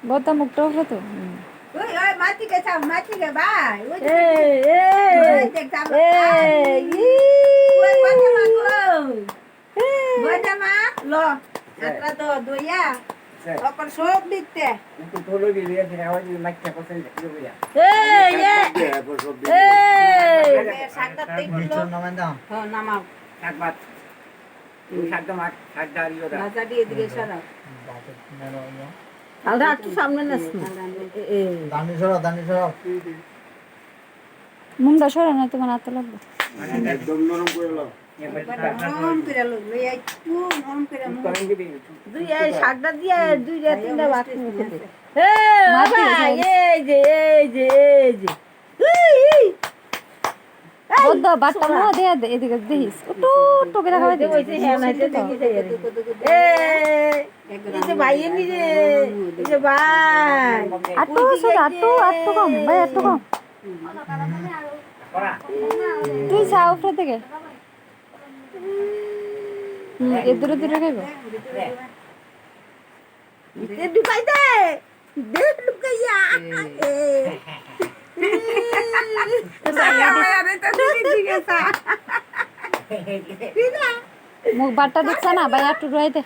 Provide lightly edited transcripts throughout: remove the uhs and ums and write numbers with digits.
बहुत मुक्तो है तो ओए माटी के भाई ए देख साम ए ओए बाजा लो आता तो दोया अपन सोप दिखते तो थोड़ो भी लिया फिर आवाज माइक का पसंद है भैया सागत तेलो हां नामा साग बात साग मार साग दारियो दा राजा दिए दिए सारा আলদা একটু সামনে নাস দানি সরা মুন্ডা সরা না তোমার হাতে লাগবে একদম নরম করে লাও নরম করে লো লই একটু নরম করে মু দুই এই শাকটা দিয়ে দুইটা তিনটা ভাত মুখে দে মাটি এই যে বদ্ধ বাট্টা মো দে দে এদিকে দেখিস ওটো ওটো করে খাওয়া দে ওই যে হ্যাঁ নাইতে দেখি যাই এই যে ভাই নি রে এই যে ভাই আটটো সর আটটো কম ভাই আটটো কম তুই যাও উপরে থেকে এদুরে দূরে খাইব এ ঢুকাই দে ঢুকাইয়া মুখ বাট্টা দেখছ না ভাই আটটু রয়ে দে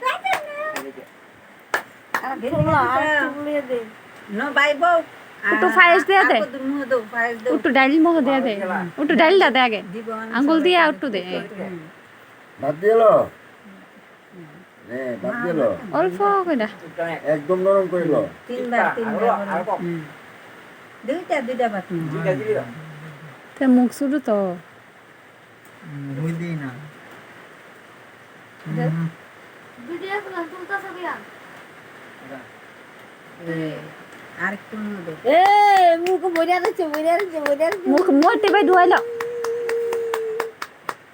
নো ভাই বউ একটু ফাইস দে দে মুহ দো ফাইস দো একটু ডাইল মোহ দে দে একটু ডাইল দে আগে আঙ্গুল দিয়ে একটু দে বাদ দিলো নে বাদ দিলো অল্প কইরা একদম নরম করে লো তিনবার দুইটা বাত তে মুখ শুরু তো মুই দেই না আর একটু মুহ দো এ মুখ বইরা আছে মুখ মোটে ভাই ধুইলো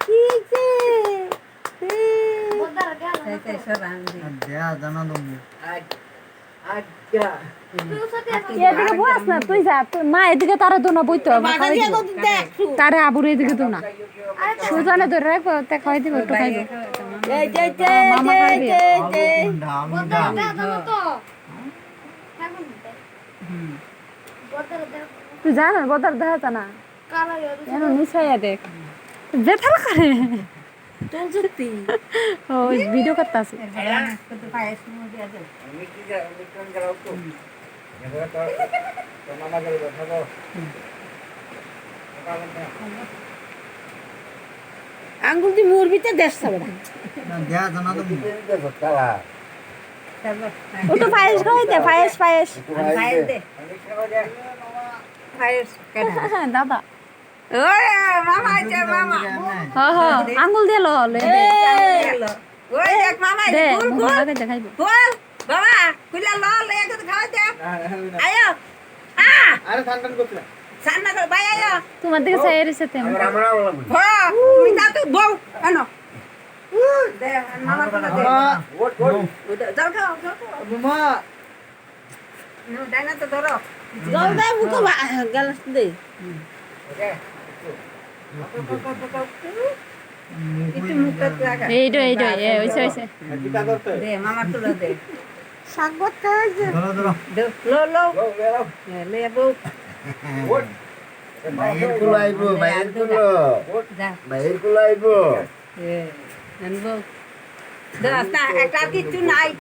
কিছে তাই সরান দে দেয়া জানা দম আচ্ছা এদিকে বস না তুই যা তুই মা এদিকে তারা দো না বইতো তারে আবুর এদিকে দো না সুজানে ধরে রাখো তে খাই দিব একটু খাইব মামা খাইবে তুই জানা বদার দেখা না এনো নিছাইয়া দেখ বেথার করে তোর সত্যি ওই ভিডিও করতাছে কত পায়েস মুহ দিয়া দে মিক্রন করাও তো এবারে তো মামা গেল থাকো আঙ্গুল দি মোর ভিতরে দেশ সবড়া না দেয়া জানা তো কালা ওটো পায়েস খাই দে পায়েস পায়েস দে পায়েস কেডা দাদা ওই মামা আইছে মামা হ্যাঁ আঙ্গুল দিয়ে লো লে ওই দেখ মামা দে কুল মুখ কুল লাগাই দে খাইব কুল বাবা কুলা লাল এক খাওয়া দে আয়ো আরে ঠান্ডান করতে সান্না কর ভাই আয়ো তোমার দিকে চাই এসে তেম আমরা বলা হ্যাঁ তুমি যা তো বউ আনো দে মামা কোলা দে যাও খাও মা নো ডাইনা তো ধরো জল দে মুখ গ্লাস দে একটু মুখটা লাগা এইটো হইছে দে মামা তুলা দে সাগত খাইছে দে লো লো লে বউ বাইরের কুলো আইবো বাইরের কুলো যা বাইরের কুলো আইবো এ আনবো দে আস্তা একটা কিছু নাই